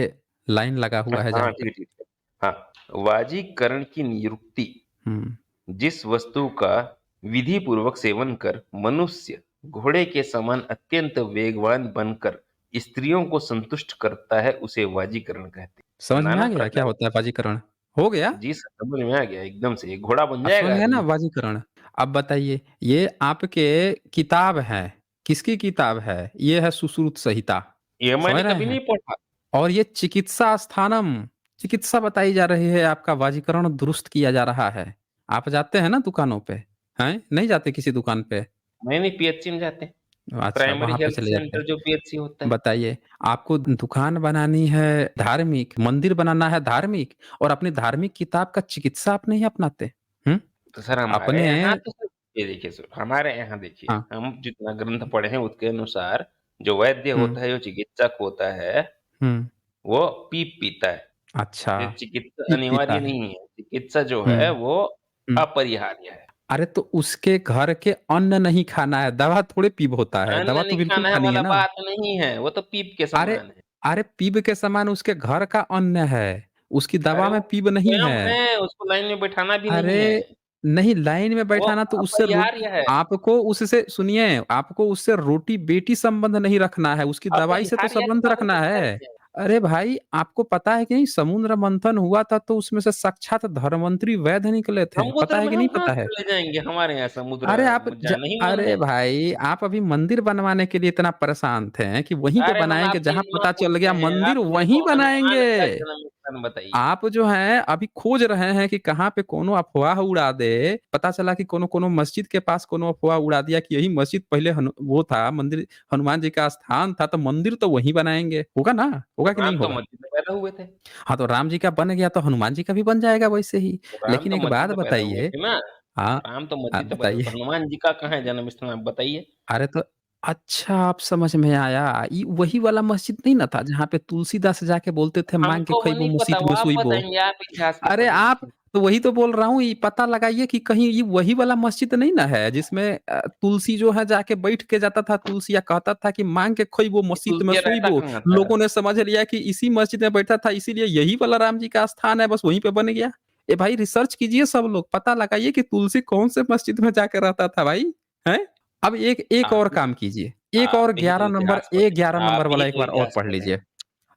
लाइन लगा हुआ है अच्छा हाँ, जहाँ पे। ठीक, ठीक, ठीक। हाँ, वाजीकरण की निरुक्ति हुँ, जिस वस्तु का विधि पूर्वक सेवन कर मनुष्य घोड़े के समान अत्यंत वेगवान बनकर स्त्रियों को संतुष्ट करता है उसे वाजीकरण कहते हैं। समझ में बनाना आ गया क्या पड़ेगा होता है वाजीकरण? हो गया? जी सर समझ में आ गया एकदम से घोड़ा बन अब समझ जाएगा गए ना आदमी। वाजीकरण। अब बताइए, ये आपके किताब है, किसकी किताब है? ये है सुश्रुत संहिता, ये समझ मैंने रहे कभी हैं? नहीं पढ़ा। और ये चिकित्सा स्थानम, चिकित्सा बताई जा रही है, आपका वाजीकरण दुरुस्त किया जा रहा है। आप जाते हैं ना दुकानों पे? हैं? नहीं जाते किसी दुकान पे? नहीं पीएचसी में जाते हैं, अच्छा, प्राइमरी वहाँ पे हेल्थ चले जाते हैं। सेंटर जो पीएचसी होता है। बताइए, आपको दुकान बनानी है धार्मिक, मंदिर बनाना है धार्मिक और अपनी धार्मिक किताब का चिकित्सा आप नहीं अपनाते? हुँ? तो सर हमारे अपने यहाँ तो सर ये देखिए सर, हमारे यहाँ देखिए, हाँ, हम जितना ग्रंथ पढ़े हैं उसके अनुसार जो वैद्य हुँ, होता है, जो चिकित्सक होता है, हुँ। वो पीप पीता है। अच्छा, ये चिकित्सा पीप पीता अनिवार्य है। नहीं है, चिकित्सा जो है हुँ, वो हुँ। अपरिहार्य है। अरे तो उसके घर के अन्न नहीं खाना है, दवा थोड़े पीप होता है, दवा अन्न तो नहीं बिल्कुल खाना है खानी है वाला ना। बात नहीं है, वो तो पीप के अरे समान है। अरे पीप के समान उसके घर का अन्न है, उसकी अरे दवा वो में पीप नहीं स्वयं है। है, उसको लाइन में बैठाना भी नहीं है, अरे! नहीं लाइन में वो बैठाना तो उससे अपरिहार्य है। आपको उससे सुनिए, आपको उससे रोटी-बेटी संबंध नहीं रखना है, उसकी दवाई से तो अपरिहार्य संबंध कब रखना होता है। है? अरे भाई, आपको पता है कि नहीं समुद्र मंथन हुआ था तो उसमें से साक्षात धन्वंतरी वैद्य निकले थे, पता समुद्र है में कि हम नहीं कहाँ पता है? से ले जाएँगे? हमारे यहाँ समुद्र अरे आप ज जाना ही मना अरे है। भाई, आप अभी मंदिर बनवाने के लिए इतना परेशान थे कि वहीं पे अरे हम बनाएँगे, आपसे जहाँ ही पता चल पूछते गया हैं, मंदिर आप वहीं हमको हनुमान बनाएँगे। का जन्म स्थान बताइए। आप जो हैं अभी खोज रहे हैं कि कहाँ पे कोनो अफ़वाह उड़ा दे, पता चला कि कोनो मस्जिद के पास कोनो अफ़वाह उड़ा दिया कि यही मस्जिद पहले वो था मंदिर, हनुमान जी का स्थान था, तो मंदिर तो वहीं बनाएँगे, होगा ना? होगा कि राम नहीं तो होगा? मस्जिद में पैदा हुए थे, हाँ, तो राम जी का बन गया तो हनुमान जी का भी बन जाएगा वैसे ही। तो राम लेकिन तो एक मस्जिद बात में पैदा हुए बताइए। थे ना। हाँ, राम तो हाँ मस्जिद में पैदा हुए, बताइए। तो हनुमान जी का कहाँ है जन्म स्थान आप बताइए? अरे तो अच्छा आप समझ में आया, ये वही वाला मस्जिद नहीं ना था जहाँ पे तुलसीदास जाके बोलते थे माँग के हमको वो खइबो नहीं पता, मसीत वो में आप सोइबो। बताएँगे, आप इतिहास को अरे पढ़े आप लिखे। तो वही तो बोल रहा हूँ, ये पता लगाइए कि कहीं ये वही वाला मस्जिद नहीं ना है जिसमें तुलसी जो है जाके बैठ के जाता था तुलसी या कहता था कि माँग के खइबो ये मसीत में तुलसिया रहता सोइबो। कहाँ था? लोगों ने समझ लिया कि इसी मस्जिद में बैठा था इसीलिए यही वाला राम जी का स्थान है, बस वहीं पे बन गया। ए भाई रिसर्च कीजिए सब लोग, पता लगाइए कि तुलसी कौन से मस्जिद में जाके रहता था भाई, हैं? अब एक एक आप और ही काम कीजिए, एक और आप ही तो 11 नंबर इतिहास पढ़े 11 आप नंबर ही वाला एक तो बार और इतिहास पढ़ पढ़े लीजिए। हैं।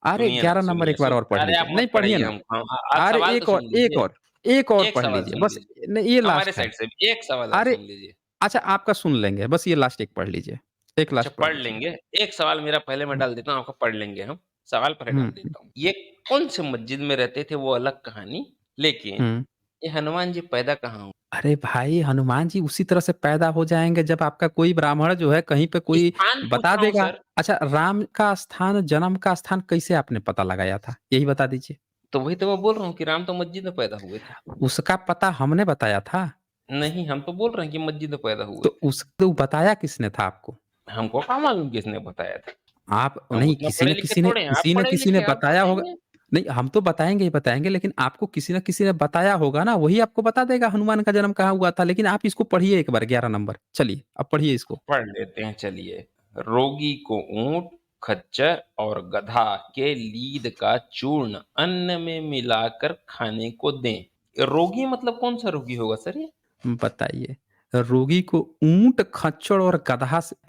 अरे सुनिए ना, 11 नंबर सुनिए, एक बार और पढ़ अरे लीजिए। आप नहीं मत पढ़िए पढ़ाइए ना। हमको, आप अरे सवाल तो एक और सुन एक लीजिए। और एक और एक पढ़ सवाल लीजिए सुन बस। लीजिए, नहीं ये हमारे लास्ट है। साइड से भी एक सवाल और अरे सुन लीजिए। अच्छा आपका सुन लेंगे, बस ये लास्ट एक पढ़ लीजिए। एक अच्छा लास्ट पढ़ पढ़ लीजिए। लेंगे, एक सवाल मेरा पहले मैं हुँ, डाल देता हूँ, आपका पढ़ लेंगे हम। सवाल पहले हुँ, डाल देता हूँ। ये कौन से मस्जिद में रहते थे वो अलग कहानी, लेकिन हुँ। ये हनुमान जी पैदा कहाँ हुए? अरे भाई हनुमान जी उसी तरह से पैदा हो जाएँगे जब आपका कोई ब्राह्मण जो है कहीं पे कोई स्थान पूछ बता रहा हूँ देगा। सर, अच्छा राम का स्थान, जन्म का स्थान कैसे आपने पता लगाया था? यही बता दीजिए। तो वही तो मैं बोल रहा हूँ कि राम तो मस्जिद में पैदा हुए थे। उसका पता हमने बताया था। नहीं, हम तो बोल रहे हैं कि मस्जिद में पैदा हुए तो थे। तो बताया किसने था आपको? हमको कहाँ मालूम किसने बताया था? आप हम नहीं उतना पढ़े लिखे थोड़े हैं, आप पढ़े किसी ने लिखे हैं, आप बताया होगा। बताएँगे। नहीं हम तो बताएँगे ही बताएँगे लेकिन आपको किसी न किसी ने बताया होगा ना, वही आपको बता देगा हनुमान का जन्म कहाँ हुआ था। लेकिन आप इसको पढ़िए एक बार 11 नंबर। चलिए, अब पढ़िए इसको। पढ़ लेते हैं चलिए। रोगी को ऊँट, खच्चर और गधा के लीद का चूर्ण अन्न में मिलाकर खाने को दें। रोगी मतलब कौन-सा रोगी होगा सर ये? बताइए। रोगी को ऊँट, खच्चर और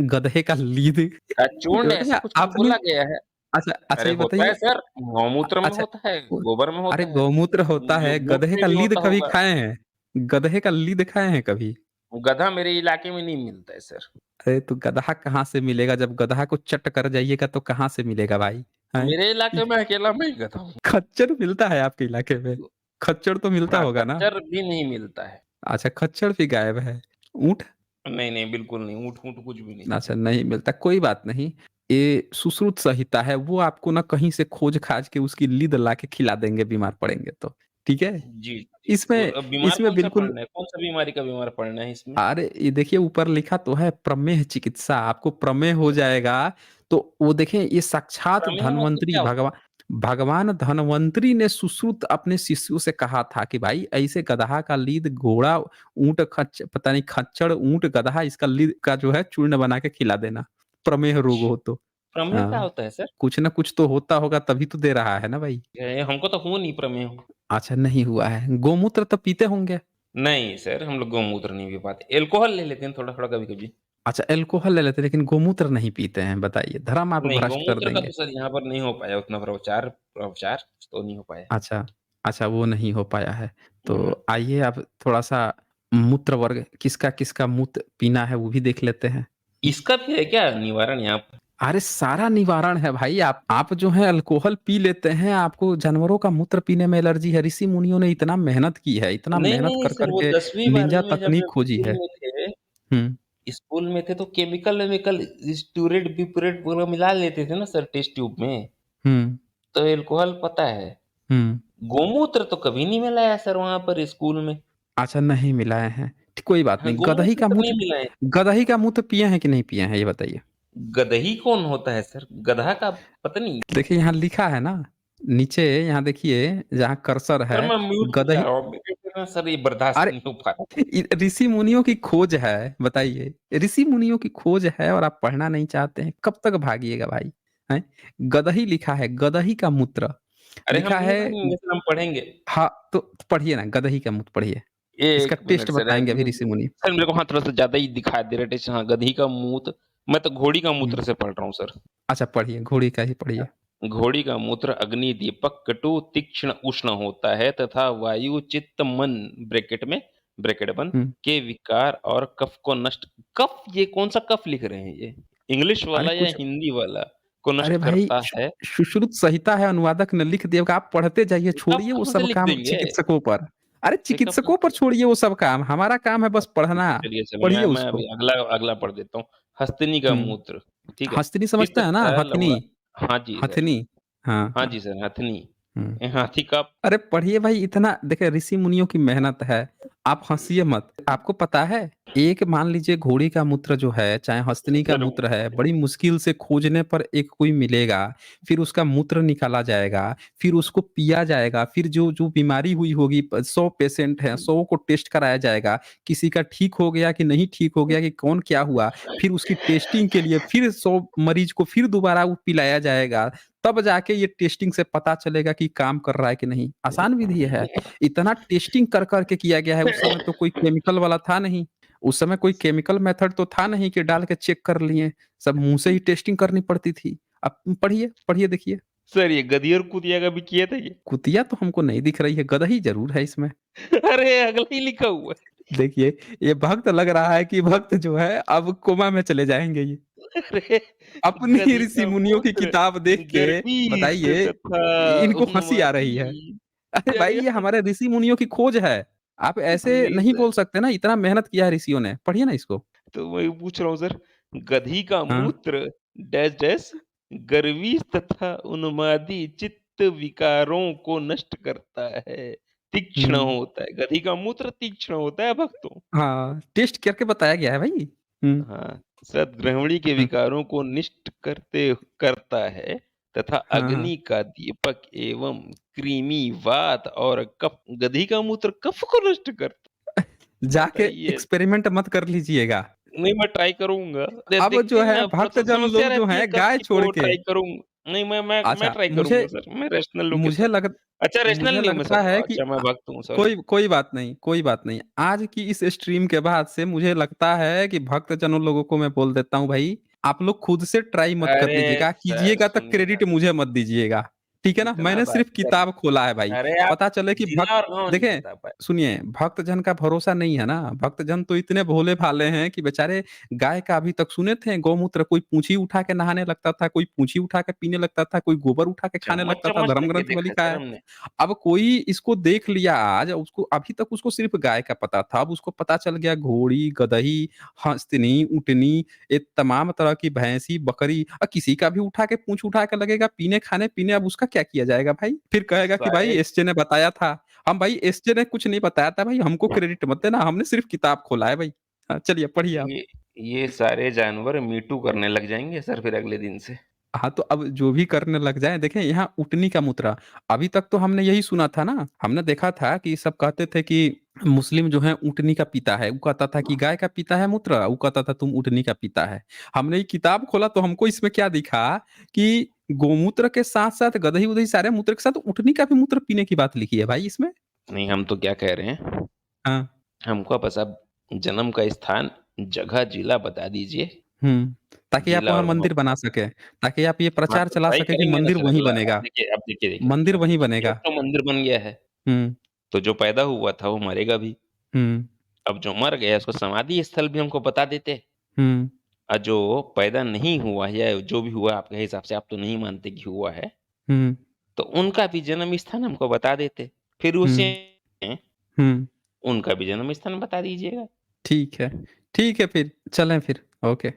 गधे का लीद। का चूर्ण बेटा ऐसा कुछ आपने बोला गया है। अच्छा अच्छा अरे ये होता है बताइए। सर, गौमूत्र में अच्छा होता है, वो गोबर में अरे होता है, गौमूत्र होता जो है, ऊँट गधे में का भी लीद होता कभी होगा। खाए हैं? गधे का लीद खाए हैं कभी? गधा मेरे इलाके में नहीं मिलता है सर। अरे तो गधा कहाँ से मिलेगा? जब गधा को चट कर जाइएगा तो कहाँ से मिलेगा भाई? हैं? मेरे इलाके में अकेला मैं ही गधा हूँ। खच्चर मिलता है आपके इलाके में? खच्चर तो मिलता हाँ, होगा ना? खच्चर भी नहीं मिलता है। अच्छा खच्चर भी गायब है। ऊँट? नहीं, नहीं, बिल्कुल नहीं, ऊँट-ऊँट कुछ भी नहीं। अच्छा नहीं मिलता, कोई बात नहीं। ये सुश्रुत संहिता है, वो आपको ना कहीं से खोज-खाज के उसकी लीद ला के खिला देंगे बीमार पड़ेंगे तो। ठीक है? जी, जी। इसमें बीमार इसमें कौन-सा बिल्कुल। पड़ना है? कौन-सा बीमारी का बीमार पड़ना है इसमें? अरे ये देखिए ऊपर लिखा तो है प्रमेह चिकित्सा, आपको प्रमेह हो जाएगा। तो वो देखें ये साक्षात प्रमेह मतलब धन्वंतरी क्या होता है? भगवान धन्वंतरी ने सुश्रुत अपने शिष्यों से कहा था कि भाई ऐसे गदहा का लीद घोड़ा, ऊँट, पता नहीं खच्चर, ऊँट, गदहा इसका लीद का जो है चूर्ण बना के खिला देना, प्रमेह रोग हो तो। प्रमेह क्या हाँ, होता है सर? कुछ ना कुछ तो होता होगा तभी तो दे रहा है ना भाई। हमको तो हुआ नहीं प्रमेह। अच्छा नहीं हुआ है, गोमूत्र तो पीते होंगे? नहीं सर, हम लोग गौमूत्र नहीं पी पाते। अल्कोहल ले लेते हैं थोड़ा-थोड़ा कभी-कभी। अच्छा अल्कोहल ले लेते हैं लेकिन गोमूत्र नहीं पीते हैं, बताइए धर्म आप नहीं, भ्रष्ट कर गौमूत्र का देंगे। तो सर यहाँ पर नहीं हो पाया उतना प्रचार प्रचार तो नहीं हो पाया। अच्छा, अच्छा वो नहीं हो पाया है। तो हुँ, आइए अब थोड़ा-सा मूत्र वर्ग किसका-किसका मूत्र पीना है वो भी देख लेते हैं। इसका भी है क्या निवारण यहाँ पर? अरे सारा निवारण है भाई। आप जो है अल्कोहल पी लेते हैं, आपको जानवरों का मूत्र पीने में एलर्जी है। ऋषि मुनियों ने इतना मेहनत की है, इतना नहीं, मेहनत नहीं, नहीं कर सर, वो करके 10वीं निंजा 12वीं में जब तकनीक जब खोजी है। हम्म। स्कूल में थे तो केमिकल स्टूरेट बिपुरेट पूरा मिला लेते थे ना सर टेस्ट ट्यूब में। हम्म। तो एल्कोहल पता है। हम्म। गोमूत्र तो कभी नहीं मिलाया सर वहां पर स्कूल में। अच्छा, नहीं मिलाए हैं, ठीक, कोई बात हाँ, नहीं। गदही गोमूत्र का कभी नहीं मूत्र, मिलाए। गदही का मूत्र पिए हैं कि नहीं पिए हैं, ये बताइए। गदही कौन होता है सर? गधा का पता नहीं। देखिए यहाँ लिखा है ना, नीचे यहाँ देखिए, जहाँ कर्सर सर है। मैं म्यूट पे जा गदही, रहा हूँ, मेरे से ना सर ये बर्दाश्त अरे नहीं हो पा रहा। ऋषि मुनियों की खोज है, बताइए। ऋषि मुनियों की खोज है और आप पढ़ना नहीं चाहते हैं, कब तक भागिएगा भाई। हैं? गदही लिखा है, गदही का मूत्र अरे हम लिखा नहीं है। भागेंगे सर, हम पढ़ेंगे। हाँ तो पढ़िए ना, गदही का मूत्र पढ़िए। इसका एक टेस्ट मिनट सर, बताएंगे अभी ऋषि मुनि। सर मेरे को हाँ थोड़ा सा ज्यादा ही दिखा दे रहे थे। हाँ, गधी का मूत्र। मैं तो घोड़ी का मूत्र हम्म। से पढ़ रहा हूँ सर। अच्छा पढ़िए, घोड़ी का ही पढ़िए। घोड़ी का मूत्र अग्नि दीपक कटु तीक्ष्ण उष्ण होता है तथा वायु चित्त मन ब्रैकेट बंद हम्म। के विकार और कफ को नष्ट। कफ, ये कौन सा कफ लिख रहे हैं ये? इंग्लिश अरे वाला या कुछ, हिंदी वाला? को अरे नष्ट भाई करता है। सुश्रुत संहिता है, अनुवादक ने लिख दिया, आप पढ़ते जाइए, कफ छोड़िए वो कहाँ से सब लिख काम देंगे? चिकित्सकों पर। अरे ये कफ चिकित्सकों पर छोड़िए वो सब काम, हमारा काम है बस ठीक पढ़ना। है, चलिए सर, पढ़िए मैं उसको। अभी अगला अगला पढ़ देता हूँ। हस्तिनी का हम्म। मूत्र। ठीक है। हथनी पित्त समझते हैं ना, क्षय हथनी। लवण। हाँ जी सर। हथनी। हाँ हाँ हाँ। जी सर, हथनी। हम्म। हाथी का। अरे पढ़िए भाई, इतना देखे ऋषि मुनियों की मेहनत है। आप हंसिए मत, आपको पता है, एक मान लीजिए घोड़ी का मूत्र जो है, चाहे हस्तिनी का सर मूत्र है, बड़ी मुश्किल से खोजने पर एक कोई मिलेगा। फिर उसका मूत्र निकाला जाएगा, फिर उसको पिया जाएगा, फिर जो जो बीमारी हुई होगी, 100 पेशेंट हैं, 100 को टेस्ट कराया जाएगा। किसी का ठीक हो गया कि नहीं ठीक हो गया, कि कौन क्या हुआ, फिर उसकी टेस्टिंग के लिए फिर 100 मरीज को फिर दोबारा वो पिलाया जाएगा। तब जाके ये टेस्टिंग से पता चलेगा कि काम कर रहा है कि नहीं। आसान विधि है। इतना टेस्टिंग कर करके किया गया है। उस समय तो कोई केमिकल वाला था नहीं। उस समय कोई केमिकल मेथड तो था नहीं कि डाल के चेक कर लिए। सब मुंह से ही टेस्टिंग करनी पड़ती थी। अब पढ़िए पढ़िए, देखिए। सर ये गधी और कुतिया का भी किया था ये? कुतिया तो हमको नहीं दिख रही है, गदही जरूर है इसमें। अरे अगला ही लिखा हुआ देखिए, ये भक्त लग रहा है कि भक्त जो है अब कोमा में चले जाएंगे ये, है। अरे अपनी ही गधी ऋषि का मुनियों की मूत्र किताब देख के। गर्विष्ठ बताइए, तथा इनको हंसी आ उन्मादी। रही है। अरे क्या भाई, ये? ये हमारे ऋषि मुनियों की खोज है। आप ऐसे नहीं नहीं सर, बोल सकते ना, इतना मेहनत किया है ऋषियों ने, पढ़िए ना इसको। तो मैं पूछ रहा हूँ सर। गधी का हाँ। मूत्र डैश डैश गर्वी तथा उन्मादी चित्त विकारों को नष्ट करता है। तीक्ष्ण हम्म। होता है, गधी का मूत्र तीक्ष्ण होता है भक्तों। हाँ, टेस्ट करके बताया गया है भाई। हाँ, सद्ग्रहणी के हम्म, विकारों को निष्ट करता है तथा हाँ हाँ। अग्नि का दीपक एवं कृमि वात और कफ। गधी का मूत्र कफ को नष्ट करता। जाके बताइए। एक्सपेरिमेंट मत कर लीजिएगा। नहीं, मैं ट्राई करूंगा। अब देखते जो हैं है ना, थोड़ा सा भक्तजन समस्या लोग जो रहती है है कफ गाय की, छोड़ तो के। ट्राई करूंगा। नहीं, मैं अच्छा ट्राई मुझे करूंगा सर, मैं रैशनल लोग के मुझे साथ। लग अच्छा, रैशनल मुझे नहीं हूँ मैं लगता सर। है कि अच्छा, मैं भक्त हूँ, सॉरी। कोई कोई बात नहीं, कोई बात नहीं। आज की इस स्ट्रीम के बाद से मुझे लगता है कि भक्तजनों लोगों को मैं बोल देता हूँ, भाई आप लोग खुद से ट्राई मत कर अरे लीजिएगा, सर कीजिएगा तो सुनिए ना, क्रेडिट मुझे मत दीजिएगा। ठीक है ना, इतना मैंने बात सिर्फ कर। किताब खोला है भाई। अरे आप पता चले कि जिला भक्त, और गांव नहीं देखें, बता पाए। सुनिए, भक्तजन का भरोसा नहीं है ना। भक्तजन तो इतने भोले भाले हैं कि बेचारे गाय का अभी तक सुने थे गौमूत्र, कोई पूंछी उठा के नहाने लगता था, कोई पूंछी उठा के पीने लगता था, कोई गोबर उठा के खाने चम्मच लगता था, चम्मच धर्म लेके ग्रंथ में देखा है लिखा सर है। हमने। अब कोई इसको देख लिया आज, उसको अभी तक उसको सिर्फ गाय का पता था, अब उसको पता चल गया घोड़ी, गदही, हंसनी, ऊँटनी, ये तमाम तरह की भैंसी, बकरी, किसी का भी उठा के पूंछ उठा के लगेगा पीने खाने पीने। अब उसका क्या किया जाएगा भाई? फिर कहेगा कि भाई सारे एसजे ने बताया था। हम भाई, एसजे ने कुछ नहीं बताया था भाई, हमको क्रेडिट मत देना, हमने सिर्फ किताब खोला है भाई। हाँ, चलिए पढ़िए आप। ये ये सारे जानवर मीटू करने लग जाएंगे सर फिर अगले दिन से। हाँ तो अब जो भी करने लग जाए, देखें यहाँ उटनी का मुद्रा। अभी तक तो हमने यही सुना था ना, हमने देखा था कि सब कहते थे कि मुस्लिम जो है ऊँटनी का पीता है, वो कहता था कि गाय का पीता है मूत्र, वो कहता था तुम ऊँटनी का पीता है। हमने ये किताब खोला तो हमको इसमें क्या दिखा कि गोमूत्र के साथ साथ गदही उदही सारे मूत्र के साथ ऊँटनी का भी मूत्र पीने की बात लिखी है भाई इसमें। नहीं, हम तो क्या कह रहे हैं, हाँ। हमको बस अब जन्म का स्थान, जगह, जिला बता दीजिए। ताकि आप जिला वहां और गाँव। मंदिर बना सके, ताकि आप ये हाँ, प्रचार तो चला ट्राई सके कि करेंगे ना मंदिर सर वहीं अगला। बनेगा। अब देखिए, मंदिर अब वहीं एक बनेगा। तो मंदिर बन गया है, हम्म। तो जो पैदा हुआ था वो मरेगा भी। हम्म। अब जो मर गया उसको समाधि स्थल भी हमको बता देते, हम्म। जो पैदा नहीं हुआ है या जो भी हुआ आपके हिसाब से, आप तो नहीं मानते कि हुआ है, हुँ, तो उनका भी जन्म स्थान हमको बता देते। फिर हुँ, उसे हुँ। उनका भी जन्म स्थान बता दीजिएगा। ठीक है। ठीक है फिर, चलें फिर। ओके।